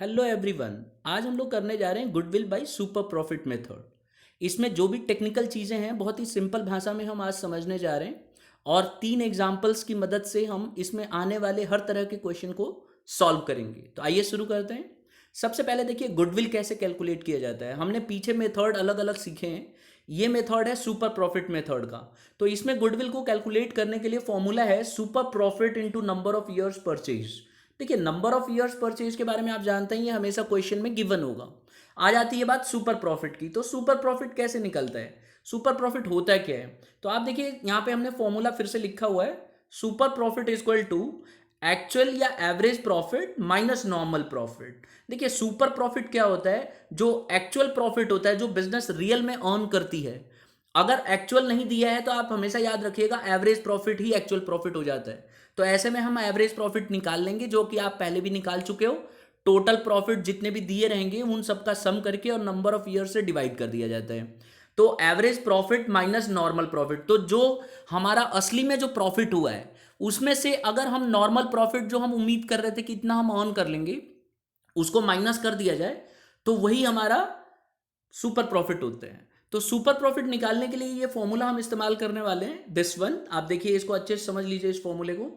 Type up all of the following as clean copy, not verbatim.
Hello everyone. आज हम लोग करने जा रहे हैं goodwill by super profit method. इसमें जो भी टेक्निकल चीज़ें हैं बहुत ही सिंपल भाषा में हम आज समझने जा रहे हैं और 3 एग्जांपल्स की मदद से हम इसमें आने वाले हर तरह के क्वेश्चन को सॉल्व करेंगे। तो आइए शुरू करते हैं। सबसे पहले देखिए गुडविल कैसे कैलकुलेट किया जाता है। हमने पीछे मेथड अलग अलग सीखे हैं। ये मेथड है सुपर प्रॉफिट मेथड का। तो इसमें गुडविल को कैलकुलेट करने के लिए फॉर्मूला है super profit into number of years purchase. देखिए नंबर ऑफ ईयर्स परचेज के बारे में आप जानते हैं, ये हमेशा क्वेश्चन में गिवन होगा। आ जाती है बात सुपर प्रॉफिट की। तो सुपर प्रॉफिट कैसे निकलता है, सुपर प्रॉफिट होता क्या है। तो आप देखिए यहाँ पे हमने फॉर्मूला फिर से लिखा हुआ है। Super profit is equal to actual या average profit minus normal profit. देखिए सुपर प्रॉफिट क्या होता है, जो एक्चुअल प्रॉफिट होता है जो बिजनेस रियल में अर्न करती है। अगर एक्चुअल नहीं दिया है तो आप हमेशा याद रखिएगा एवरेज प्रॉफिट ही एक्चुअल प्रॉफिट हो जाता है। तो ऐसे में हम एवरेज प्रॉफिट निकाल लेंगे, जो कि आप पहले भी निकाल चुके हो। टोटल प्रॉफिट जितने भी दिए रहेंगे उन सबका सम करके और नंबर ऑफ ईयर से डिवाइड कर दिया जाता है। तो average profit minus normal profit, तो जो हमारा असली में जो प्रॉफिट हुआ है उसमें से अगर हम नॉर्मल प्रॉफिट जो हम उम्मीद कर रहे थे कि इतना हम अर्न कर लेंगे उसको माइनस कर दिया जाए तो वही हमारा सुपर प्रॉफिट होते हैं। तो सुपर प्रॉफिट निकालने के लिए ये फॉर्मूला हम इस्तेमाल करने वाले हैं, दिस वन। आप देखिए इसको अच्छे से समझ लीजिए इस फॉर्मूले को।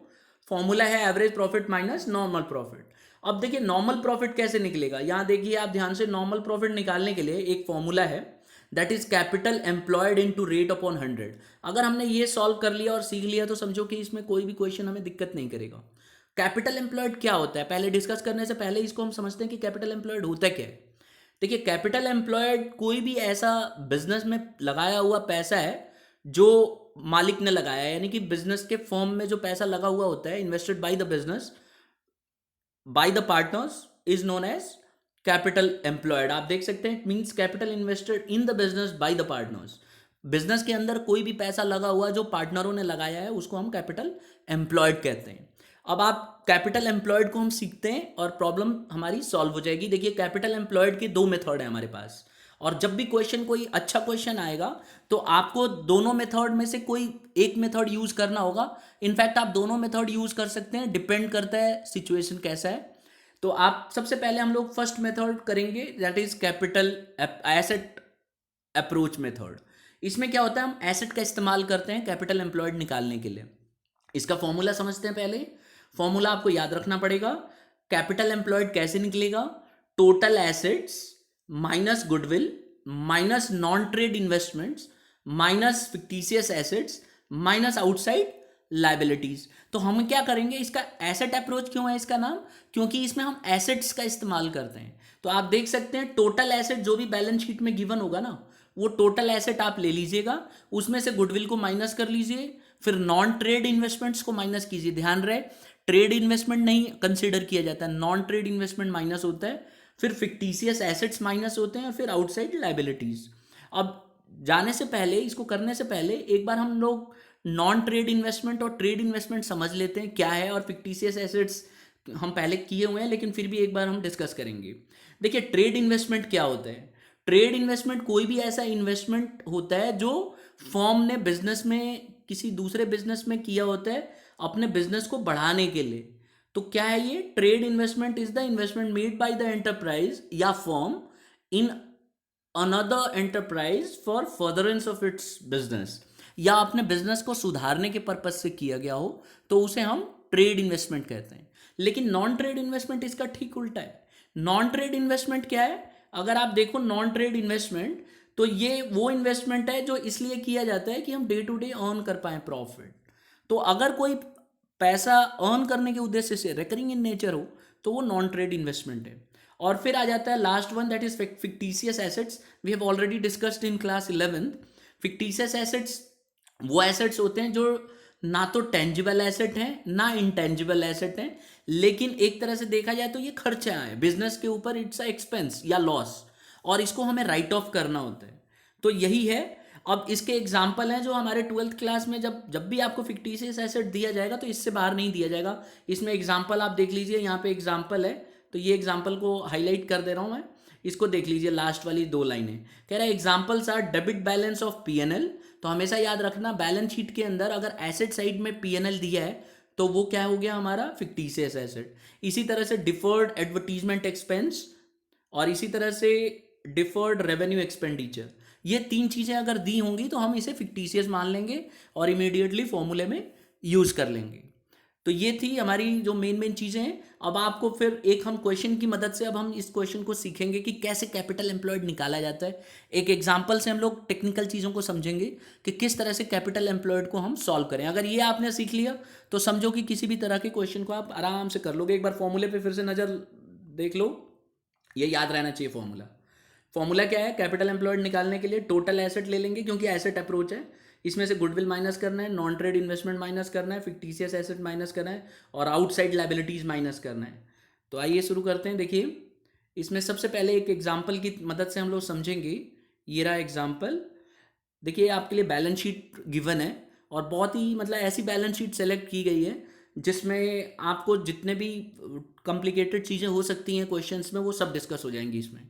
फॉर्मूला है average profit minus normal profit. अब देखिए नॉर्मल प्रॉफिट कैसे निकलेगा, यहां देखिए आप ध्यान से। नॉर्मल प्रॉफिट निकालने के लिए एक फॉर्मूला है, that is capital employed into rate upon 100। अगर हमने ये सॉल्व कर लिया और सीख लिया तो समझो कि इसमें कोई भी क्वेश्चन हमें दिक्कत नहीं करेगा। कैपिटल एम्प्लॉयड क्या होता है, पहले डिस्कस करने से पहले इसको हम समझते हैं कि कैपिटल एम्प्लॉयड होता क्या है। देखिए कैपिटल एम्प्लॉयड कोई भी ऐसा बिजनेस में लगाया हुआ पैसा है जो मालिक ने लगाया है, यानी कि बिजनेस के फॉर्म में जो पैसा लगा हुआ होता है invested by the business by the partners is known as capital employed. आप देख सकते हैं, it means capital invested in the business by the partners. Business के अंदर कोई भी पैसा लगा हुआ जो पार्टनरों ने लगाया है उसको हम कैपिटल एम्प्लॉयड कहते हैं। अब आप कैपिटल एम्प्लॉयड को हम सीखते हैं और प्रॉब्लम हमारी सॉल्व हो जाएगी। देखिए कैपिटल एम्प्लॉयड के 2 मेथड है हमारे पास, और जब भी क्वेश्चन कोई अच्छा क्वेश्चन आएगा तो आपको दोनों मेथड में से कोई एक मेथड यूज करना होगा। इनफैक्ट आप दोनों मेथड यूज कर सकते हैं, डिपेंड करता है सिचुएशन कैसा है। तो आप सबसे पहले हम लोग फर्स्ट मेथड करेंगे, that is capital asset approach method. इसमें क्या होता है, हम एसेट का इस्तेमाल करते हैं कैपिटल एम्प्लॉयड निकालने के लिए। इसका फॉर्मूला समझते हैं पहले। फॉर्मूला आपको याद रखना पड़ेगा। कैपिटल एम्प्लॉयड कैसे निकलेगा, total assets minus goodwill minus non trade investments minus fictitious assets minus outside liabilities. तो हम क्या करेंगे, इसका एसेट अप्रोच क्यों है इसका नाम, क्योंकि इसमें हम एसेट्स का इस्तेमाल करते हैं। तो आप देख सकते हैं टोटल एसेट जो भी बैलेंस शीट में गिवन होगा ना, वो टोटल एसेट आप ले लीजिएगा, उसमें से गुडविल को माइनस कर लीजिए, फिर नॉन ट्रेड इन्वेस्टमेंट्स को माइनस कीजिए। ध्यान रहे ट्रेड इन्वेस्टमेंट नहीं कंसिडर किया जाता है, नॉन ट्रेड इन्वेस्टमेंट माइनस होता है, फिर फिक्टिशियस एसेट्स माइनस होते हैं, फिर आउटसाइड लाइबिलिटीज। अब जाने से पहले, इसको करने से पहले एक बार हम लोग नॉन ट्रेड इन्वेस्टमेंट और ट्रेड इन्वेस्टमेंट समझ लेते हैं क्या है, और फिक्टिशियस एसेट्स हम पहले किए हुए हैं लेकिन फिर भी एक बार हम डिस्कस करेंगे। देखिए ट्रेड इन्वेस्टमेंट क्या होता है। ट्रेड इन्वेस्टमेंट कोई भी ऐसा इन्वेस्टमेंट होता है जो फर्म ने बिजनेस में किसी दूसरे बिजनेस में किया होता है अपने बिजनेस को बढ़ाने के लिए। तो क्या है ये, trade investment is the investment made by the enterprise या firm in another enterprise for furtherance of its business, या अपने बिजनेस को सुधारने के पर्पज से किया गया हो तो उसे हम ट्रेड इन्वेस्टमेंट कहते हैं। लेकिन नॉन ट्रेड इन्वेस्टमेंट इसका ठीक उल्टा है। नॉन ट्रेड इन्वेस्टमेंट क्या है, अगर आप देखो नॉन ट्रेड इन्वेस्टमेंट, तो ये वो इन्वेस्टमेंट है जो इसलिए किया जाता है कि हम डे टू डे अर्न कर पाए प्रॉफिट। तो अगर कोई पैसा अर्न करने के उद्देश्य से रिकरिंग इन नेचर हो तो वो नॉन ट्रेड इन्वेस्टमेंट है। और फिर आ जाता है last one, that is fictitious assets. We have already discussed in class 11th। Fictitious assets वो एसेट्स होते हैं जो ना तो टेंजिबल एसेट हैं ना इंटेंजिबल एसेट हैं, लेकिन एक तरह से देखा जाए तो ये खर्चा है बिजनेस के ऊपर, इट्स अ एक्सपेंस या लॉस, और इसको हमें राइट ऑफ करना होता है। तो यही है। अब इसके एग्जाम्पल हैं जो हमारे 12th क्लास में जब जब भी आपको फिक्टिशियस एसेट दिया जाएगा तो इससे बाहर नहीं दिया जाएगा। इसमें एग्जाम्पल आप देख लीजिए, यहाँ पे एग्जाम्पल है, तो ये एग्जाम्पल को हाईलाइट कर दे रहा हूँ मैं। इसको देख लीजिए, लास्ट वाली 2 लाइनें कह रहा है examples are debit balance of PNL. तो हमेशा याद रखना बैलेंस शीट के अंदर अगर एसेट साइड में पीएनएल दिया है तो वो क्या हो गया हमारा फिक्टिशियस एसेट। इसी तरह से डिफर्ड एडवर्टीजमेंट एक्सपेंस और इसी तरह से डिफर्ड रेवेन्यू एक्सपेंडिचर, ये तीन चीज़ें अगर दी होंगी तो हम इसे फिक्टिशियस मान लेंगे और इमीडिएटली फॉर्मूले में यूज़ कर लेंगे। तो ये थी हमारी जो मेन मेन चीज़ें हैं। अब आपको फिर एक हम क्वेश्चन की मदद से अब हम इस क्वेश्चन को सीखेंगे कि कैसे कैपिटल एम्प्लॉयड निकाला जाता है। एक एग्जांपल से हम लोग टेक्निकल चीज़ों को समझेंगे कि किस तरह से कैपिटल एम्प्लॉयड को हम सॉल्व करें। अगर ये आपने सीख लिया तो समझो कि किसी भी तरह के क्वेश्चन को आप आराम से कर लोगे। एक बार फॉर्मूले पे फिर से नज़र देख लो, ये याद रहना चाहिए फॉर्मूला। फॉर्मूला क्या है, कैपिटल एम्प्लॉयड निकालने के लिए टोटल एसेट ले लेंगे क्योंकि एसेट अप्रोच है। इसमें से गुडविल माइनस करना है, नॉन ट्रेड इन्वेस्टमेंट माइनस करना है, फिक्टिशियस एसेट माइनस करना है और आउटसाइड लाइबिलिटीज माइनस करना है। तो आइए शुरू करते हैं। देखिए इसमें सबसे पहले एक एग्जाम्पल की मदद से हम लोग समझेंगे। ये रहा एग्जाम्पल। देखिए आपके लिए बैलेंस शीट गिवन है और बहुत ही मतलब ऐसी बैलेंस शीट सेलेक्ट की गई है जिसमें आपको जितने भी कॉम्प्लिकेटेड चीज़ें हो सकती हैं क्वेश्चंस में वो सब डिस्कस हो जाएंगी इसमें।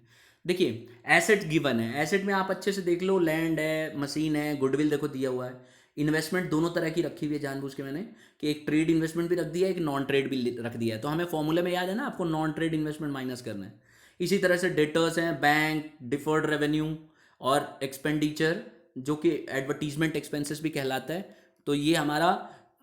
देखिए एसेट गिवन है, एसेट में आप अच्छे से देख लो, लैंड है, मशीन है, गुडविल देखो दिया हुआ है। इन्वेस्टमेंट दोनों तरह की रखी हुई है जानबूझ के मैंने, कि एक ट्रेड इन्वेस्टमेंट भी रख दिया है, एक नॉन ट्रेड भी रख दिया है। तो हमें फॉर्मूले में याद है ना, आपको नॉन ट्रेड इन्वेस्टमेंट माइनस करना है। इसी तरह से डेटर्स हैं, बैंक, डिफर्ड रेवेन्यू और एक्सपेंडिचर जो कि एडवर्टीजमेंट एक्सपेंसेस भी कहलाता है। तो ये हमारा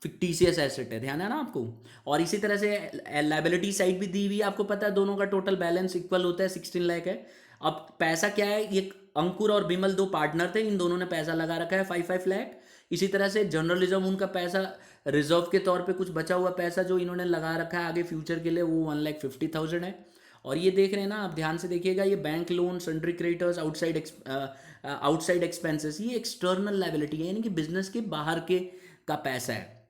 फिक्टिशियस एसेट है, ध्यान है ना आपको। और इसी तरह से लाइबिलिटी साइड भी दी हुई है, आपको पता है दोनों का टोटल बैलेंस इक्वल होता है 16 लाख है। अब पैसा क्या है, ये अंकुर और बिमल दो पार्टनर थे, इन दोनों ने पैसा लगा रखा है 5-5 लाख। इसी तरह से जर्नलिज्म उनका पैसा रिजर्व के तौर पे कुछ बचा हुआ पैसा जो इन्होंने लगा रखा है आगे फ्यूचर के लिए, वो 1,50,000 है। और ये देख रहे हैं ना आप, ध्यान से देखिएगा, ये bank loan, sundry creditors, outside expenses, ये एक्सटर्नल लाइबिलिटी है, यानी कि बिजनेस के बाहर के का पैसा है।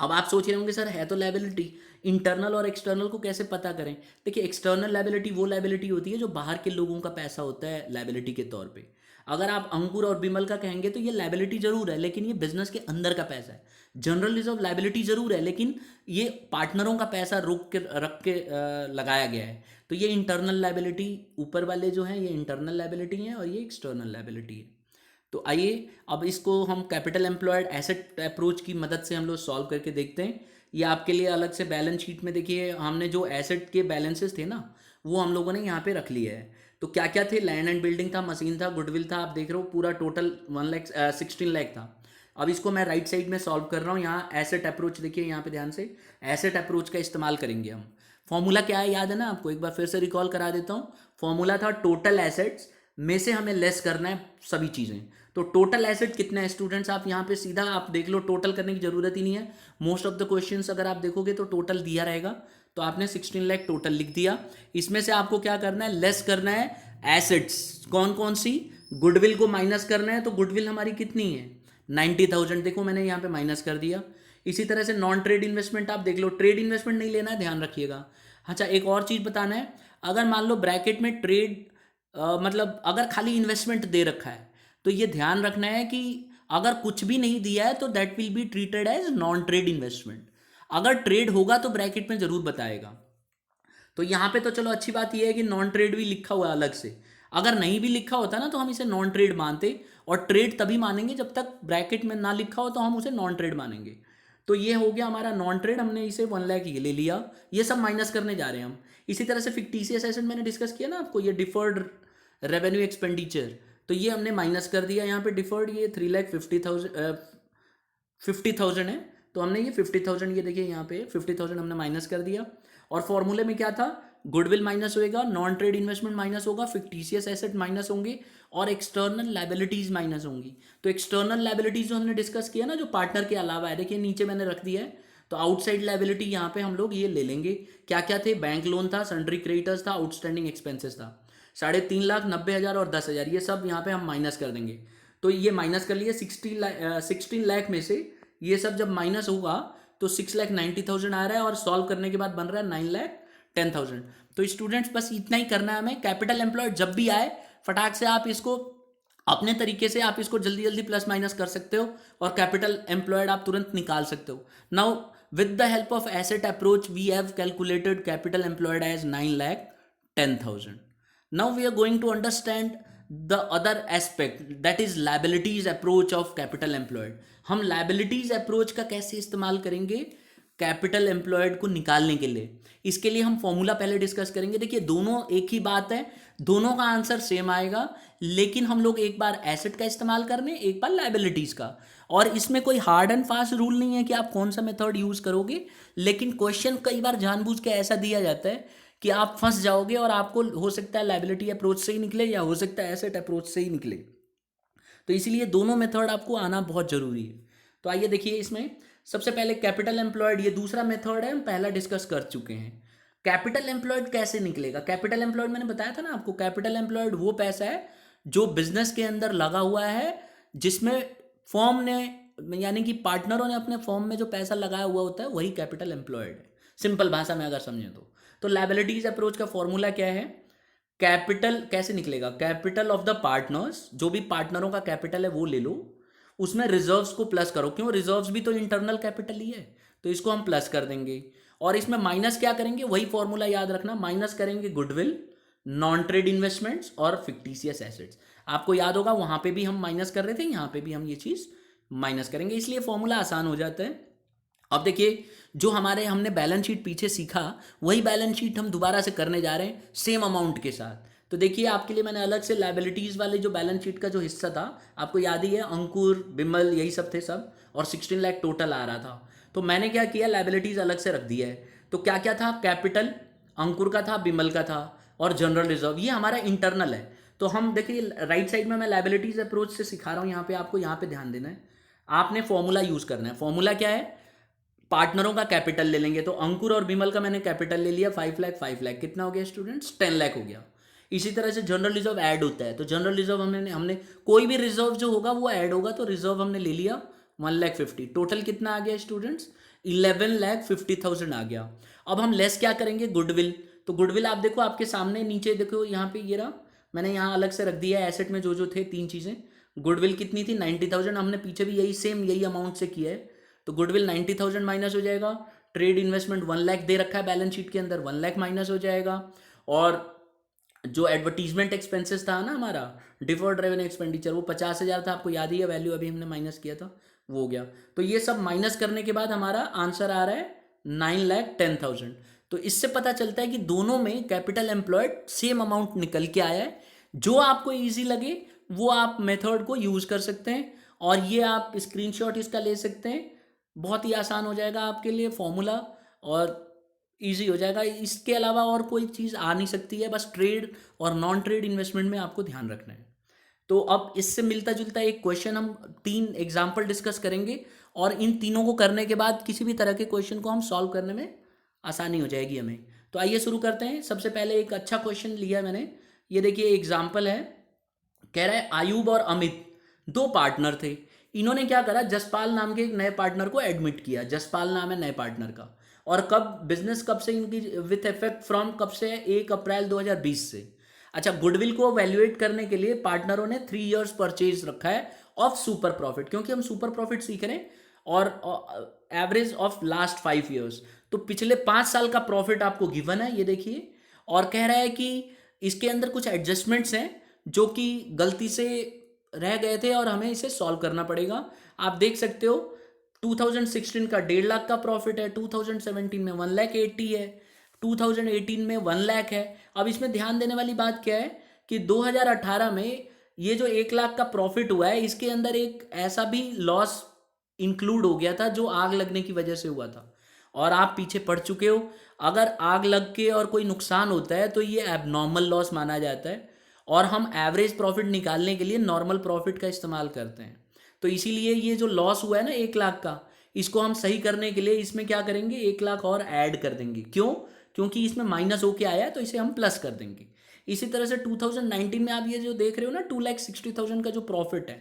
अब आप सोच रहे होंगे सर है तो लाइबिलिटी, इंटरनल और एक्सटर्नल को कैसे पता करें। देखिए एक्सटर्नल लाइबिलिटी वो लाइबिलिटी होती है जो बाहर के लोगों का पैसा होता है लाइबिलिटी के तौर पे। अगर आप अंकुर और बिमल का कहेंगे तो ये लाइबिलिटी जरूर है लेकिन ये बिजनेस के अंदर का पैसा है। जनरल रिजर्व लाइबिलिटी जरूर है लेकिन ये पार्टनरों का पैसा रोक के रख के लगाया गया है। तो ये इंटरनल लाइबिलिटी, ऊपर वाले जो हैं ये इंटरनल लाइबिलिटी हैं और ये एक्सटर्नल लाइबिलिटी है। तो आइए अब इसको हम कैपिटल एम्प्लॉयड एसेट अप्रोच की मदद से हम लोग सॉल्व करके देखते हैं। ये आपके लिए अलग से बैलेंस शीट में देखिए, हमने जो एसेट के बैलेंसेस थे ना वो हम लोगों ने यहाँ पे रख लिए है। तो क्या क्या थे, लैंड एंड बिल्डिंग था, मशीन था, गुडविल था, आप देख रहे हो पूरा टोटल 16 लाख था। अब इसको मैं राइट साइड में सॉल्व कर रहा हूँ। यहाँ एसेट अप्रोच देखिए, यहाँ पे ध्यान से एसेट अप्रोच का इस्तेमाल करेंगे हम। फॉर्मूला क्या है याद है ना आपको, एक बार फिर से रिकॉल करा देता हूँ। फॉर्मूला था टोटल एसेट्स में से हमें लेस करना है सभी चीज़ें। तो टोटल एसेट कितना है स्टूडेंट्स, आप यहाँ पे सीधा आप देख लो, टोटल करने की जरूरत ही नहीं है। मोस्ट ऑफ द क्वेश्चंस अगर आप देखोगे तो टोटल दिया रहेगा। तो आपने 16 लाख टोटल लिख दिया। इसमें से आपको क्या करना है, लेस करना है एसेट्स। कौन कौन सी, गुडविल को माइनस करना है। तो गुडविल हमारी कितनी है, 90,000, देखो मैंने यहाँ पे माइनस कर दिया। इसी तरह से नॉन ट्रेड इन्वेस्टमेंट आप देख लो, ट्रेड इन्वेस्टमेंट नहीं लेना है, ध्यान रखिएगा। अच्छा एक और चीज़ बताना है, अगर मान लो ब्रैकेट में ट्रेड मतलब अगर खाली इन्वेस्टमेंट दे रखा है तो ये ध्यान रखना है कि अगर कुछ भी नहीं दिया है तो that will be treated as non trade investment. अगर ट्रेड होगा तो ब्रैकेट में जरूर बताएगा। तो यहाँ पे तो चलो अच्छी बात यह है कि नॉन ट्रेड भी लिखा हुआ है अलग से। अगर नहीं भी लिखा होता ना तो हम इसे नॉन ट्रेड मानते, और ट्रेड तभी मानेंगे जब तक ब्रैकेट में ना लिखा हो तो हम उसे नॉन ट्रेड मानेंगे। तो ये हो गया हमारा नॉन ट्रेड, हमने इसे 1 लाख ये ले लिया। ये सब माइनस करने जा रहे हैं हम। इसी तरह से फिक्टिशियस एसेट मैंने डिस्कस किया ना आपको, ये डिफर्ड रेवेन्यू एक्सपेंडिचर, तो ये हमने माइनस कर दिया। यहाँ पे डिफर्ड ये 3,50,000 है, तो हमने ये 50,000, ये देखिए यहाँ पे 50,000 हमने माइनस कर दिया। और फॉर्मूले में क्या था, गुडविल माइनस होएगा, नॉन ट्रेड इन्वेस्टमेंट माइनस होगा, फिक्टिशियस एसेट माइनस होंगे और एक्सटर्नल लाइबिलिटीज माइनस होंगी। तो एक्सटर्नल लाइबिलिटीज जो हमने डिस्कस किया ना, जो पार्टनर के अलावा है, देखिए नीचे मैंने रख दिया है। तो आउटसाइड लाइबिलिटी यहाँ पे हम लोग ये ले लेंगे। क्या क्या थे, बैंक लोन था, सन्ड्री क्रेडिटर्स था, आउटस्टैंडिंग एक्सपेंसेस था। 3.5 लाख, 90,000 और 10,000, ये सब यहाँ पे हम माइनस कर देंगे। तो ये माइनस कर लिए 16 लाख में से। ये सब जब माइनस होगा तो 6,90,000 आ रहा है और सॉल्व करने के बाद बन रहा है 9,10,000। तो स्टूडेंट्स बस इतना ही करना है हमें। कैपिटल एम्प्लॉयड जब भी आए फटाक से आप इसको अपने तरीके से आप इसको जल्दी जल्दी प्लस माइनस कर सकते हो और कैपिटल एम्प्लॉयड आप तुरंत निकाल सकते हो। Now with the help of asset approach we have calculated capital employed as 9,10,000। Now we are going to understand the other aspect, that is liabilities approach of capital employed। हम liabilities approach का कैसे इस्तेमाल करेंगे capital employed को निकालने के लिए। इसके लिए हम फॉर्मूला पहले डिस्कस करेंगे। देखिए दोनों एक ही बात है, दोनों का आंसर सेम आएगा, लेकिन हम लोग एक बार एसेट का इस्तेमाल कर रहे हैं, एक बार लाइबिलिटीज का। और इसमें कोई हार्ड एंड फास्ट रूल नहीं है कि आप कौन सा मेथड यूज करोगे, लेकिन क्वेश्चन कई बार जानबूझ के ऐसा दिया जाता है कि आप फंस जाओगे और आपको हो सकता है लाइबिलिटी अप्रोच से ही निकले या हो सकता है एसेट अप्रोच से ही निकले। तो इसीलिए दोनों मेथड आपको आना बहुत जरूरी है। तो आइए देखिए, इसमें सबसे पहले कैपिटल एम्प्लॉयड, ये दूसरा मेथड है, हम पहला डिस्कस कर चुके हैं। कैपिटल एम्प्लॉयड कैसे निकलेगा? कैपिटल एम्प्लॉयड मैंने बताया था ना आपको, कैपिटल एम्प्लॉयड वो पैसा है जो बिजनेस के अंदर लगा हुआ है, जिसमें फर्म ने यानी कि पार्टनरों ने अपने फर्म में जो पैसा लगाया हुआ होता है वही कैपिटल एम्प्लॉयड है, सिंपल भाषा में अगर समझें तो लायबिलिटीज अप्रोच का फॉर्मूला क्या है? कैपिटल कैसे निकलेगा? कैपिटल ऑफ द पार्टनर्स, जो भी पार्टनरों का कैपिटल है वो ले लो, उसमें रिजर्व्स को प्लस करो, क्यों? रिजर्व्स भी तो इंटरनल कैपिटल ही है, तो इसको हम प्लस कर देंगे। और इसमें माइनस क्या करेंगे? वही फॉर्मूला याद रखना, माइनस करेंगे गुडविल, नॉन ट्रेड इन्वेस्टमेंट्स और फिक्टिशियस एसेट्स। आपको याद होगा वहां पे भी हम माइनस कर रहे थे, यहाँ पे भी हम ये चीज माइनस करेंगे, इसलिए फॉर्मूला आसान हो जाता है। अब देखिए, जो हमारे हमने बैलेंस शीट पीछे सीखा वही बैलेंस शीट हम दोबारा से करने जा रहे हैं सेम अमाउंट के साथ। तो देखिए, आपके लिए मैंने अलग से लायबिलिटीज वाले जो बैलेंस शीट का जो हिस्सा था, आपको याद ही है, अंकुर, बिमल, यही सब थे सब, और 16 लाख टोटल आ रहा था। तो मैंने क्या किया, लायबिलिटीज अलग से रख दिया है। तो क्या क्या था? कैपिटल अंकुर का था, बिमल का था, और जनरल रिजर्व ये हमारा इंटरनल है। तो हम देखिए राइट साइड में मैं लायबिलिटीज अप्रोच से सिखा रहा हूँ, यहाँ पे आपको यहाँ पे ध्यान देना है, आपने फॉर्मूला यूज करना है। फॉर्मूला क्या है? पार्टनरों का कैपिटल ले लेंगे, तो अंकुर और बिमल का मैंने कैपिटल ले लिया 5 लाख, 5 लाख कितना हो गया स्टूडेंट्स? 10 लाख हो गया। इसी तरह से जनरल रिजर्व ऐड होता है, तो जनरल रिजर्व हमने हमने कोई भी रिजर्व जो होगा वो ऐड होगा, तो रिजर्व हमने ले लिया 1,50,000। टोटल कितना आ गया स्टूडेंट्स? 11,50,000 आ गया। अब हम लेस क्या करेंगे? गुडविल। तो गुडविल आप देखो आपके सामने नीचे देखो, यहाँ पे ये रहा, मैंने यहाँ अलग से रख दिया है एसेट में जो जो थे तीन चीज़ें। गुडविल कितनी थी? 90,000। हमने पीछे भी यही सेम यही अमाउंट से किया है, तो गुडविल 90,000 माइनस हो जाएगा। ट्रेड इन्वेस्टमेंट 1 लाख दे रखा है बैलेंस शीट के अंदर, 1 लाख माइनस हो जाएगा। और जो एडवर्टीजमेंट एक्सपेंसेस था ना हमारा, डिफर्ड रेवेन्यू एक्सपेंडिचर, वो 50,000 था, आपको याद ही है, वैल्यू अभी हमने माइनस किया था, वो हो गया। तो ये सब माइनस करने के बाद हमारा आंसर आ रहा है 9,10,000। तो इससे पता चलता है कि दोनों में कैपिटल एम्प्लॉयड सेम अमाउंट निकल के आया है। जो आपको ईजी लगे वो आप मेथड को यूज कर सकते हैं, और ये आप स्क्रीनशॉट इसका ले सकते हैं, बहुत ही आसान हो जाएगा आपके लिए फॉर्मूला, और इजी हो जाएगा। इसके अलावा और कोई चीज़ आ नहीं सकती है, बस ट्रेड और नॉन ट्रेड इन्वेस्टमेंट में आपको ध्यान रखना है। तो अब इससे मिलता जुलता एक क्वेश्चन हम 3 एग्जाम्पल डिस्कस करेंगे, और इन तीनों को करने के बाद किसी भी तरह के क्वेश्चन को हम सॉल्व करने में आसानी हो जाएगी हमें। तो आइए शुरू करते हैं। सबसे पहले एक अच्छा क्वेश्चन लिया मैंने, ये देखिए एग्जाम्पल है, कह रहा है आयुब और अमित 2 पार्टनर थे। इन्होंने क्या करा, जसपाल नाम के एक नए पार्टनर को एडमिट किया। जसपाल नाम है नए पार्टनर का। और कब बिजनेस, कब से इनकी विथ इफेक्ट फ्रॉम, कब से? 1 अप्रैल 2020 से। अच्छा, गुडविल को वैल्यूएट करने के लिए पार्टनरों ने 3 इयर्स परचेज रखा है ऑफ सुपर प्रॉफिट, क्योंकि हम सुपर प्रॉफिट सीख रहे हैं, और एवरेज ऑफ लास्ट 5 इयर्स, तो पिछले 5 साल का प्रॉफिट आपको गिवन है, ये देखिए। और कह रहा है कि इसके अंदर कुछ एडजस्टमेंट्स हैं जो कि गलती से रह गए थे और हमें इसे सॉल्व करना पड़ेगा। आप देख सकते हो 2016 का 1.5 लाख का प्रॉफिट है, 2017 में 1,80,000 है, 2018 में 1 लाख है। अब इसमें ध्यान देने वाली बात क्या है कि 2018 में ये जो 1 लाख का प्रॉफिट हुआ है, इसके अंदर एक ऐसा भी लॉस इंक्लूड हो गया था जो आग लगने की वजह से हुआ था, और आप पीछे पढ़ चुके हो, अगर आग लग के और कोई नुकसान होता है तो ये एबनॉर्मल लॉस माना जाता है, और हम एवरेज प्रॉफिट निकालने के लिए नॉर्मल प्रॉफिट का इस्तेमाल करते हैं। तो इसीलिए ये जो लॉस हुआ है ना 1 लाख का, इसको हम सही करने के लिए इसमें क्या करेंगे, 1 लाख और ऐड कर देंगे। क्यों? क्योंकि इसमें माइनस होके आया है, तो इसे हम प्लस कर देंगे। इसी तरह से 2019 में आप ये जो देख रहे हो ना 2,60,000 का जो प्रॉफिट है,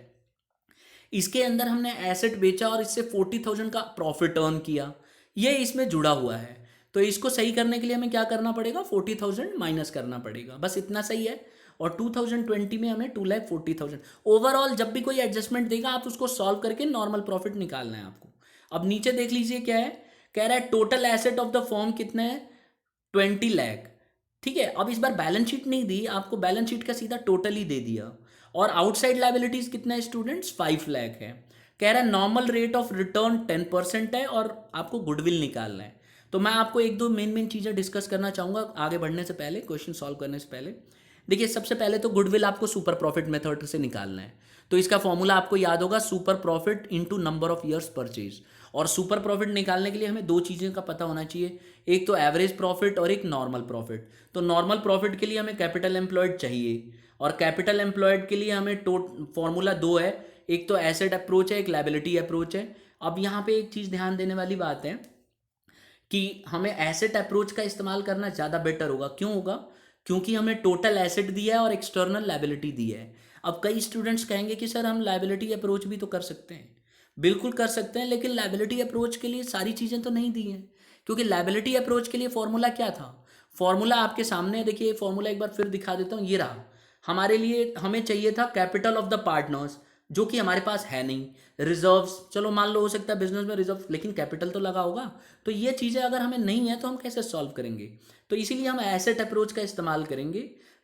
इसके अंदर हमने एसेट बेचा और इससे 40,000 का प्रॉफिट अर्न किया, ये इसमें जुड़ा हुआ है। तो इसको सही करने के लिए हमें क्या करना पड़ेगा, 40,000 माइनस करना पड़ेगा, बस इतना सही है। और 2020 में हमें 2,40,000 ओवरऑल, जब भी कोई एडजस्टमेंट देगा आप उसको सॉल्व करके नॉर्मल प्रॉफिट निकालना है आपको। अब नीचे देख लीजिए क्या है, कह रहा है total asset of the firm कितने हैं, 20 लाख। ठीक है, अब इस बार बैलेंस शीट नहीं दी आपको, बैलेंस शीट का सीधा टोटल ही दे दिया। और आउटसाइड लायबिलिटीज कितना है स्टूडेंट्स, 5 लाख है। कह रहा है नॉर्मल रेट ऑफ रिटर्न 10% है और आपको गुडविल निकालना है। तो मैं आपको एक दो मेन चीज़ें डिस्कस करना चाहूँगा आगे बढ़ने से पहले, क्वेश्चन सॉल्व करने से पहले। देखिए सबसे पहले तो गुडविल आपको सुपर प्रॉफिट मेथड से निकालना है। तो इसका फॉर्मूला आपको याद होगा, super profit into number of years purchase. और सुपर प्रॉफिट निकालने के लिए हमें दो चीज़ें का पता होना चाहिए, एक तो एवरेज प्रॉफिट और एक नॉर्मल प्रॉफिट। तो नॉर्मल प्रॉफिट के लिए हमें कैपिटल एम्प्लॉयड चाहिए, और कैपिटल एम्प्लॉयड के लिए हमें फॉर्मूला दो है, एक तो एसेट अप्रोच है, एक लायबिलिटी अप्रोच है। अब यहाँ पे एक चीज़ ध्यान देने वाली बात है कि हमें एसेट अप्रोच का इस्तेमाल करना ज़्यादा बेटर होगा। क्यों होगा? क्योंकि हमें टोटल एसेट दिया है और एक्सटर्नल लायबिलिटी दी है। अब कई स्टूडेंट्स कहेंगे कि सर हम लायबिलिटी अप्रोच भी तो कर सकते हैं। बिल्कुल कर सकते हैं, लेकिन लायबिलिटी अप्रोच के लिए सारी चीज़ें तो नहीं दी हैं। क्योंकि लायबिलिटी अप्रोच के लिए फॉर्मूला क्या था? फॉर्मूला आपके सामने है, देखिए फॉर्मूला एक बार फिर दिखा देता हूँ, ये रहा। हमारे लिए हमें चाहिए था कैपिटल ऑफ द पार्टनर्स, जो कि हमारे पास है नहीं। रिजर्व्स, चलो मान लो हो सकता है बिजनेस में रिजर्व, लेकिन कैपिटल तो लगा होगा। तो ये चीज़ें अगर हमें नहीं है तो हम कैसे सॉल्व करेंगे? तो इसीलिए हम एसेट अप्रोच का इस्तेमाल करेंगे।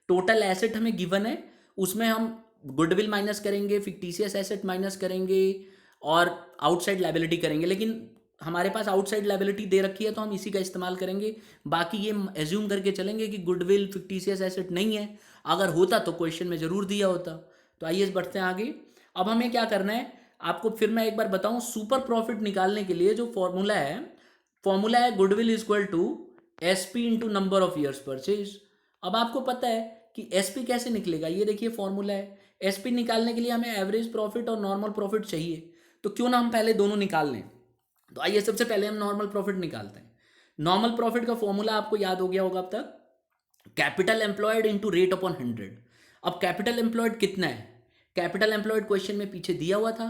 टोटल एसेट हमें गिवन है, उसमें हम गुडविल माइनस करेंगे, फिक्टिशियस एसेट माइनस करेंगे और आउटसाइड लायबिलिटी करेंगे। लेकिन हमारे पास आउटसाइड लायबिलिटी दे रखी है तो हम इसी का इस्तेमाल करेंगे। बाकी ये एज्यूम करके चलेंगे कि गुडविल फिक्टिशियस एसेट नहीं है। अगर होता तो क्वेश्चन में ज़रूर दिया होता। तो आइए बढ़ते हैं आगे। अब हमें क्या करना है, आपको फिर मैं एक बार बताऊं, सुपर प्रॉफिट निकालने के लिए जो फॉर्मूला है goodwill is equal to SP into number of years purchase. अब आपको पता है कि एसपी कैसे निकलेगा, ये देखिए फॉर्मूला है। एसपी निकालने के लिए हमें एवरेज प्रॉफिट और नॉर्मल प्रॉफिट चाहिए, तो क्यों ना हम पहले दोनों निकाल लें। तो आइए सबसे पहले हम नॉर्मल प्रॉफिट निकालते हैं। नॉर्मल प्रॉफिट का फॉर्मूला आपको याद हो गया होगा अब तक, capital employed into rate upon 100। अब कैपिटल एम्प्लॉयड कितना है? कैपिटल एम्प्लॉयड क्वेश्चन में पीछे दिया हुआ था,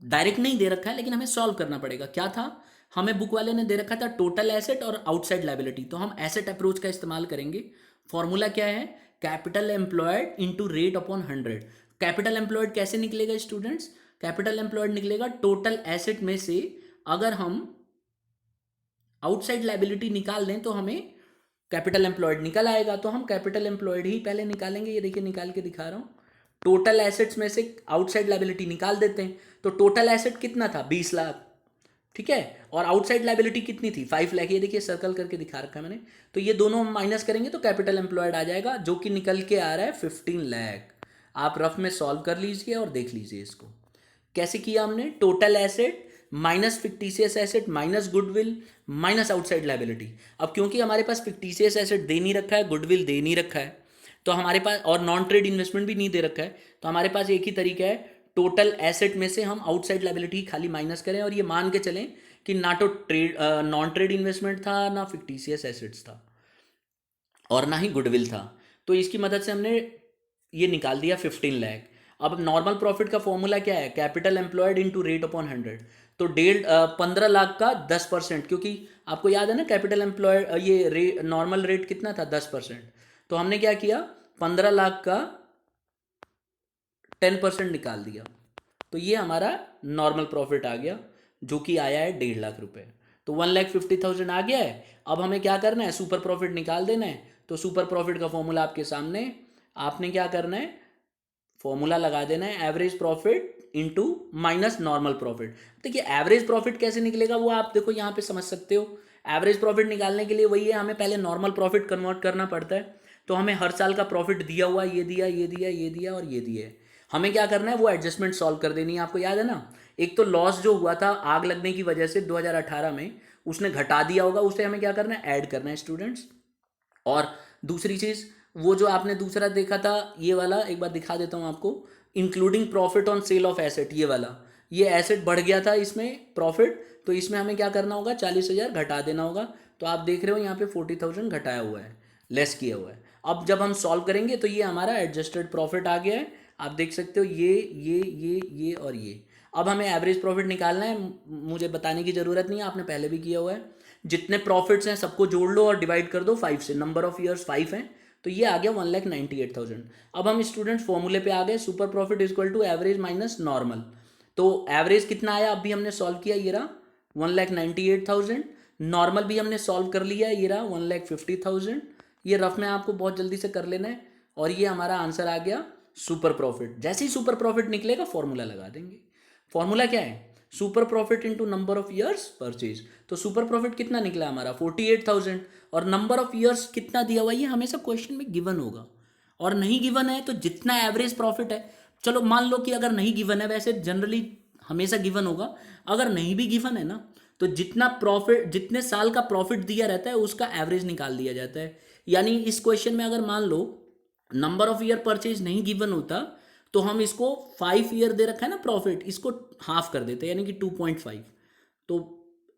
डायरेक्ट नहीं दे रखा है, लेकिन हमें सॉल्व करना पड़ेगा। क्या था? हमें बुक वाले ने दे रखा था टोटल एसेट और आउटसाइड लायबिलिटी, तो हम एसेट अप्रोच का इस्तेमाल करेंगे। फॉर्मूला क्या है? Capital employed into rate upon 100। Capital employed कैसे निकलेगा स्टूडेंट्स? कैपिटल एम्प्लॉयड निकलेगा टोटल एसेट में से अगर हम आउटसाइड लायबिलिटी निकाल दें तो हमें कैपिटल एम्प्लॉयड निकल आएगा। तो हम कैपिटल एम्प्लॉयड ही पहले निकालेंगे। ये देखिए निकाल के दिखा रहा हूँ। टोटल एसेट्स में से आउटसाइड लायबिलिटी निकाल देते हैं। तो टोटल एसेट कितना था? 20 लाख, ठीक है। और आउटसाइड लायबिलिटी कितनी थी? 5 लाख। ये देखिए सर्कल करके दिखा रखा है मैंने। तो ये दोनों हम माइनस करेंगे तो कैपिटल एम्प्लॉयड आ जाएगा, जो कि निकल के आ रहा है 15 लाख। आप रफ में सॉल्व कर लीजिए और देख लीजिए इसको कैसे किया हमने। Total asset minus fictitious asset minus goodwill minus outside liability. अब क्योंकि हमारे पास फिक्टिशियस एसेट दे नहीं रखा है, गुडविल दे नहीं रखा है, तो हमारे पास और नॉन ट्रेड इन्वेस्टमेंट भी नहीं दे रखा है, तो हमारे पास एक ही तरीका है, टोटल एसेट में से हम आउटसाइड लायबिलिटी खाली माइनस करें और ये मान के चलें कि ना तो नॉन ट्रेड इन्वेस्टमेंट था, ना फिक्टिशियस एसेट्स था, और ना ही गुडविल था। तो इसकी मदद से हमने ये निकाल दिया 15 लाख। अब नॉर्मल प्रॉफिट का फॉर्मूला क्या है? Capital employed into rate upon 100। तो 15 लाख का 10%, क्योंकि आपको याद है ना कैपिटल एम्प्लॉयड ये नॉर्मल रेट कितना था? 10%। तो हमने क्या किया, 15 लाख का 10% निकाल दिया। तो ये हमारा नॉर्मल प्रॉफिट आ गया, जो कि आया है 1.5 लाख रुपए। तो 1,50,000 आ गया है। अब हमें क्या करना है? सुपर प्रॉफिट निकाल देना है। तो सुपर प्रॉफिट का फॉर्मूला आपके सामने, आपने क्या करना है? फॉर्मूला लगा देना है average profit into minus normal profit. देखिए एवरेज प्रॉफिट कैसे निकलेगा वो आप देखो यहाँ पे समझ सकते हो। एवरेज प्रॉफिट निकालने के लिए वही है, हमें पहले नॉर्मल प्रॉफिट कन्वर्ट करना पड़ता है। तो हमें हर साल का प्रॉफिट दिया हुआ, ये दिया, ये दिया, ये दिया और ये दिया है। हमें क्या करना है? वो एडजस्टमेंट सॉल्व कर देनी है। आपको याद है ना, एक तो लॉस जो हुआ था आग लगने की वजह से 2018 में, उसने घटा दिया होगा, उसे हमें क्या करना है? ऐड करना है स्टूडेंट्स। और दूसरी चीज़, वो जो आपने दूसरा देखा था ये वाला, एक बार दिखा देता हूँ आपको, including profit on sale of asset, ये वाला, ये एसेट बढ़ गया था इसमें प्रॉफिट, तो इसमें हमें क्या करना होगा? 40,000 घटा देना होगा। तो आप देख रहे हो यहाँ पे 40,000 घटाया हुआ है, लेस किया हुआ है। अब जब हम सॉल्व करेंगे तो ये हमारा एडजस्टेड प्रॉफिट आ गया है। आप देख सकते हो ये और ये। अब हमें एवरेज प्रॉफिट निकालना है, मुझे बताने की ज़रूरत नहीं है, आपने पहले भी किया हुआ है। जितने प्रॉफिट्स हैं सबको जोड़ लो और डिवाइड कर दो 5 से, नंबर ऑफ ईयर्स 5 हैं, तो ये आ गया 1,98,000। अब हम स्टूडेंट्स फॉर्मूले पे आ गए, super profit is equal to average minus normal. तो एवरेज कितना आया अभी हमने सॉल्व किया, ये रहा 1,98,000। नॉर्मल भी हमने सॉल्व कर लिया, ये रहा 1,50,000। ये रफ में आपको बहुत जल्दी से कर लेना है, और ये हमारा आंसर आ गया सुपर प्रॉफिट। जैसे ही सुपर प्रॉफिट निकलेगा फॉर्मूला लगा देंगे। फॉर्मूला क्या है, super profit into number of years purchase. तो सुपर प्रॉफिट कितना निकला हमारा 48,000, और नंबर ऑफ ईयर्स कितना दिया हुआ है ये हमेशा क्वेश्चन में गिवन होगा, और नहीं गिवन है तो जितना एवरेज प्रॉफिट है, चलो मान लो कि अगर नहीं गिवन है, वैसे जनरली हमेशा गिवन होगा, अगर नहीं भी गिवन है ना तो जितना प्रॉफिट, जितने साल का प्रॉफिट दिया रहता है उसका एवरेज निकाल दिया जाता है। यानी इस क्वेश्चन में अगर मान लो नंबर ऑफ ईयर परचेज नहीं गिवन होता तो हम इसको 5 ईयर दे रखा है ना प्रॉफिट, इसको हाफ कर देते हैं यानी कि 2.5। तो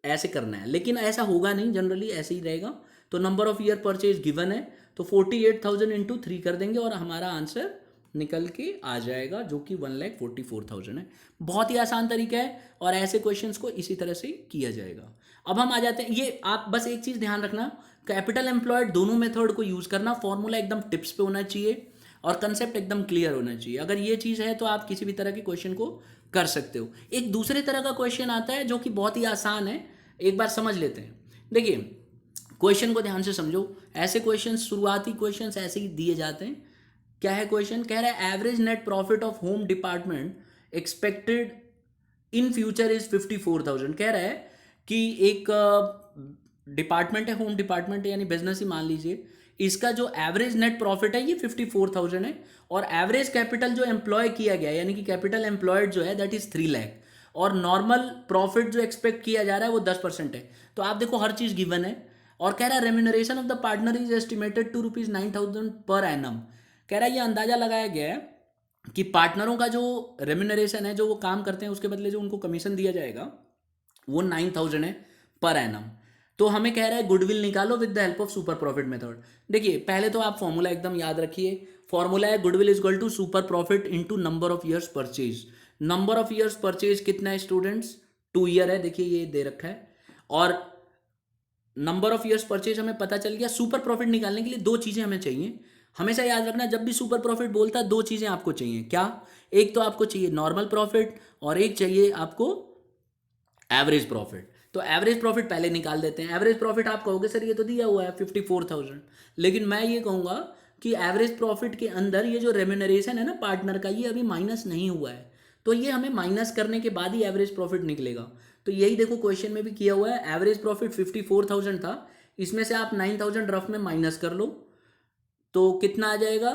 ऐसे करना है, लेकिन ऐसा होगा नहीं, जनरली ऐसे ही रहेगा। तो number of year purchase given है तो 48,000 इंटू 3 कर देंगे और हमारा आंसर निकल के आ जाएगा जो कि 1,44,000 है। बहुत ही आसान तरीका है और ऐसे क्वेश्चंस को इसी तरह से किया जाएगा। अब हम आ जाते हैं, ये आप बस एक चीज़ ध्यान रखना, कैपिटल एम्प्लॉयड दोनों मेथड को यूज़ करना, फॉर्मूला एकदम टिप्स पे होना चाहिए और कंसेप्ट एकदम क्लियर होना चाहिए। अगर ये चीज़ है तो आप किसी भी तरह के क्वेश्चन को कर सकते हो। एक दूसरे तरह का क्वेश्चन आता है जो कि बहुत ही आसान है, एक बार समझ लेते हैं। देखिए क्वेश्चन को ध्यान से समझो, ऐसे क्वेश्चन, शुरुआती क्वेश्चन ऐसे ही दिए जाते हैं। क्या है क्वेश्चन, कह रहा है average net profit of home department expected in future is 54,000। कह रहा है कि एक डिपार्टमेंट है, होम डिपार्टमेंट है यानी बिजनेस ही मान लीजिए, इसका जो एवरेज नेट प्रॉफिट है ये 54,000 है, और एवरेज कैपिटल जो एम्प्लॉय किया गया यानी कि कैपिटल एम्प्लॉयड जो है दैट इज 3 लाख, और नॉर्मल प्रॉफिट जो एक्सपेक्ट किया जा रहा है वो 10% है। तो आप देखो हर चीज़ गिवन है, और कह रहा है remuneration of the partner is estimated to ₹9,000 per annum. कह रहा है ये अंदाजा लगाया गया है कि पार्टनरों का जो रेम्यूनरेशन है, जो वो काम करते हैं उसके बदले जो उनको कमीशन दिया जाएगा वो 9,000 है पर एनम। तो हमें कह रहा है गुडविल निकालो with the help of super profit method. देखिए पहले तो आप फॉर्मूला एकदम याद रखिए, फॉर्मूला है goodwill is equal to super profit into number of years purchase. Number of years purchase कितना है स्टूडेंट्स, 2 ईयर है, देखिए ये दे रखा है, और नंबर ऑफ ईयर्स परचेज हमें पता चल गया। सुपर प्रॉफिट निकालने के लिए 2 चीज़ें हमें चाहिए, हमेशा याद रखना जब भी सुपर प्रॉफिट बोलता है 2 चीज़ें आपको चाहिए। क्या, एक तो आपको चाहिए नॉर्मल प्रॉफिट और एक चाहिए आपको एवरेज प्रॉफिट। तो एवरेज प्रॉफिट पहले निकाल देते हैं। एवरेज प्रॉफिट आप कहोगे सर ये तो दिया हुआ है 54,000, लेकिन मैं ये कहूँगा कि एवरेज प्रॉफिट के अंदर ये जो रेम्यूनरेशन है ना पार्टनर का, ये अभी माइनस नहीं हुआ है, तो ये हमें माइनस करने के बाद ही एवरेज प्रॉफिट निकलेगा। तो यही देखो क्वेश्चन में भी किया हुआ है, एवरेज प्रॉफिट 54,000 था, इसमें से आप 9,000 रफ में माइनस कर लो तो कितना आ जाएगा,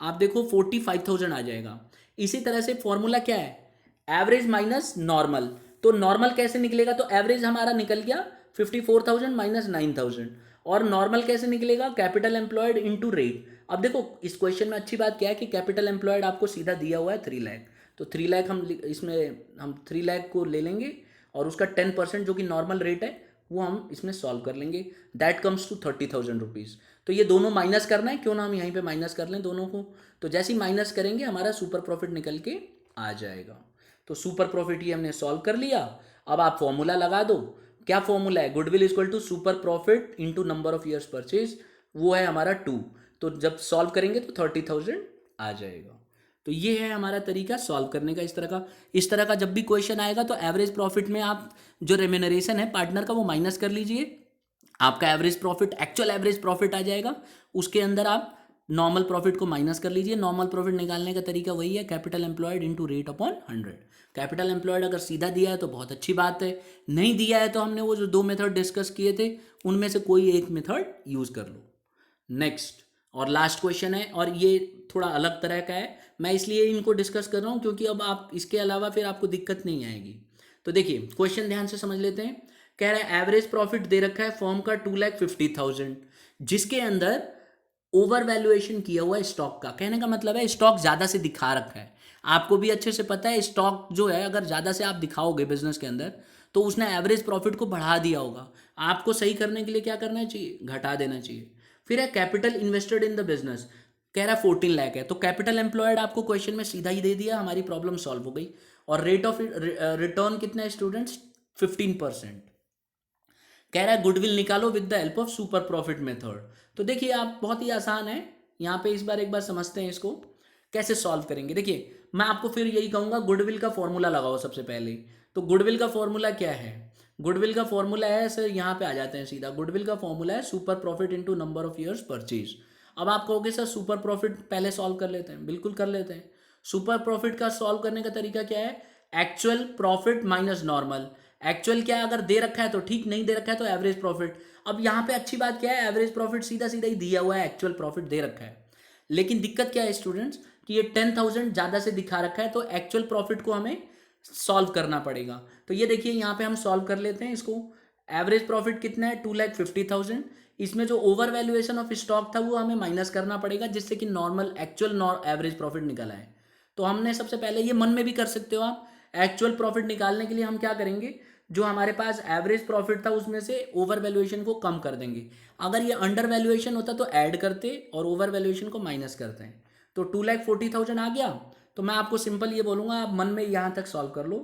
आप देखो 45,000 आ जाएगा। इसी तरह से फॉर्मूला क्या है, एवरेज माइनस नॉर्मल। तो नॉर्मल कैसे निकलेगा, तो एवरेज हमारा निकल गया 54,000 माइनस 9,000, और नॉर्मल कैसे निकलेगा, कैपिटल एम्प्लॉयड इनटू रेट। अब देखो इस क्वेश्चन में अच्छी बात क्या है कि कैपिटल एम्प्लॉयड आपको सीधा दिया हुआ है 3 लाख, तो 3 लाख हम 3 लाख को ले लेंगे और उसका 10% जो कि नॉर्मल रेट है वो हम इसमें सॉल्व कर लेंगे, दैट कम्स टू 30,000 रुपीज़। तो ये दोनों माइनस करना है, क्यों ना हम यहीं पे माइनस कर लें दोनों को। तो जैसे ही माइनस करेंगे हमारा सुपर प्रॉफिट निकल के आ जाएगा। तो सुपर प्रॉफिट ये हमने सॉल्व कर लिया। अब आप फॉर्मूला लगा दो, क्या फॉर्मूला है, goodwill equal to super profit into number of years purchase, वो है हमारा 2। तो जब सॉल्व करेंगे तो 30,000 आ जाएगा। तो ये है हमारा तरीका सॉल्व करने का। इस तरह का जब भी क्वेश्चन आएगा तो एवरेज प्रॉफिट में आप जो रेम्यूनरेशन है पार्टनर का वो माइनस कर लीजिए, आपका average profit actual average profit आ जाएगा, उसके अंदर आप नॉर्मल प्रॉफिट को माइनस कर लीजिए। नॉर्मल प्रॉफिट निकालने का तरीका वही है, capital employed into rate upon 100। Capital employed अगर सीधा दिया है तो बहुत अच्छी बात है, नहीं दिया है तो हमने वो जो 2 मेथड डिस्कस किए थे उनमें से कोई एक मेथड यूज़ कर लो। नेक्स्ट और लास्ट क्वेश्चन है, और ये थोड़ा अलग तरह का है, मैं इसलिए इनको डिस्कस कर रहा हूँ क्योंकि अब आप इसके अलावा फिर आपको दिक्कत नहीं आएगी। तो देखिए क्वेश्चन ध्यान से समझ लेते हैं। कह रहा है एवरेज प्रॉफिट दे रखा है फॉर्म का 2,50,000, जिसके अंदर ओवर वैल्यूएशन किया हुआ है स्टॉक का। कहने का मतलब है स्टॉक ज़्यादा से दिखा रखा है, आपको भी अच्छे से पता है स्टॉक जो है अगर ज़्यादा से आप दिखाओगे बिजनेस के अंदर तो उसने एवरेज प्रॉफिट को बढ़ा दिया होगा। आपको सही करने के लिए क्या करना चाहिए, घटा देना चाहिए। फिर है capital invested in the business, कह रहा है 14 लाख है, तो कैपिटल एम्प्लॉयड आपको क्वेश्चन में सीधा ही दे दिया, हमारी प्रॉब्लम सॉल्व हो गई। और रेट ऑफ रिटर्न कितना है स्टूडेंट्स, 15%। कह रहा है गुडविल निकालो with the help of super profit method. तो देखिए आप बहुत ही आसान है, यहाँ पे इस बार एक बार समझते हैं इसको कैसे सॉल्व करेंगे। देखिए मैं आपको फिर यही कहूँगा गुडविल का फॉर्मूला लगाओ सबसे पहले। तो गुडविल का फॉर्मूला क्या है, गुडविल का फॉर्मूला है सर, यहाँ पे आ जाते हैं सीधा, गुडविल का फॉर्मूला है super profit into number of years purchase. अब आप कहोगे सर सुपर प्रॉफिट पहले सॉल्व कर लेते हैं, बिल्कुल कर लेते हैं। सुपर प्रॉफिट का सॉल्व करने का तरीका क्या है, actual profit minus normal. Actual क्या है, अगर दे रखा है तो ठीक, नहीं दे रखा है तो एवरेज प्रॉफिट। अब यहाँ पे अच्छी बात क्या है, एवरेज प्रॉफिट सीधा सीधा ही दिया हुआ है, एक्चुअल प्रॉफिट दे रखा है। लेकिन दिक्कत क्या है स्टूडेंट्स, कि ये 10,000 ज़्यादा से दिखा रखा है, तो एक्चुअल प्रॉफिट को हमें सॉल्व करना पड़ेगा। तो ये देखिए यहाँ पे हम सॉल्व कर लेते हैं इसको। एवरेज प्रॉफिट कितना है, 2,50,000। इसमें जो ओवर वैल्यूएशन ऑफ स्टॉक था वो हमें माइनस करना पड़ेगा, जिससे कि नॉर्मल एक्चुअल एवरेज प्रॉफिट निकल आए। तो हमने सबसे पहले, ये मन में भी कर सकते हो आप, एक्चुअल प्रॉफिट निकालने के लिए हम क्या करेंगे, जो हमारे पास एवरेज प्रॉफिट था उसमें से ओवर वैल्यूएशन को कम कर देंगे। अगर ये अंडर वैल्यूएशन होता तो ऐड करते और ओवर वैल्यूएशन को माइनस करते हैं। तो 2,40,000 आ गया। तो मैं आपको सिंपल ये बोलूँगा, आप मन में यहाँ तक सॉल्व कर लो।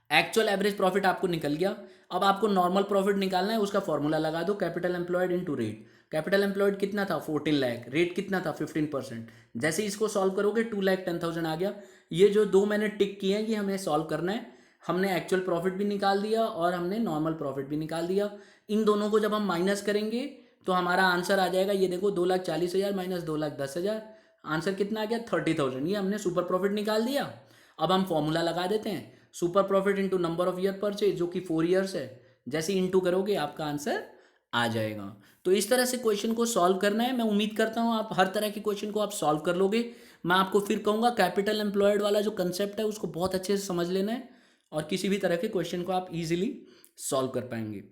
एक्चुअल एवरेज प्रॉफिट आपको निकल गया। अब आपको नॉर्मल प्रॉफिट निकालना है, उसका फॉर्मूला लगा दो, capital employed into rate. Capital employed कितना था, 14 लाख। रेट कितना था, 15%। जैसे इसको सॉल्व करोगे 2,10,000 आ गया। ये जो दो मैंने टिक किए हैं, ये हमें सॉल्व करना है। हमने एक्चुअल प्रॉफिट भी निकाल दिया और हमने नॉर्मल प्रॉफिट भी निकाल दिया। इन दोनों को जब हम माइनस करेंगे तो हमारा आंसर आ जाएगा, ये देखो, 2,40,000 माइनस 2,10,000। आंसर कितना आ गया, 30,000। ये हमने सुपर प्रॉफिट निकाल दिया। अब हम फॉर्मूला लगा देते हैं, super profit into number of year purchase, जो कि 4 ईयर्स है। जैसे इंटू करोगे आपका आंसर आ जाएगा। तो इस तरह से क्वेश्चन को सॉल्व करना है। मैं उम्मीद करता हूँ आप हर तरह के क्वेश्चन को आप सॉल्व कर लोगे। मैं आपको फिर कहूँगा, कैपिटल एम्प्लॉयड वाला जो कंसेप्ट है उसको बहुत अच्छे से समझ लेना है, और किसी भी तरह के क्वेश्चन को आप इजीली सॉल्व कर पाएंगे।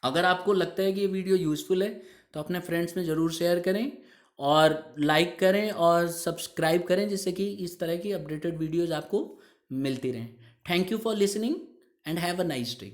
अगर आपको लगता है कि ये वीडियो यूज़फुल है तो अपने फ्रेंड्स में ज़रूर शेयर करें, और लाइक करें और सब्सक्राइब करें, जिससे कि इस तरह की अपडेटेड वीडियोज़ आपको मिलती रहें। Thank you for listening and have a nice day.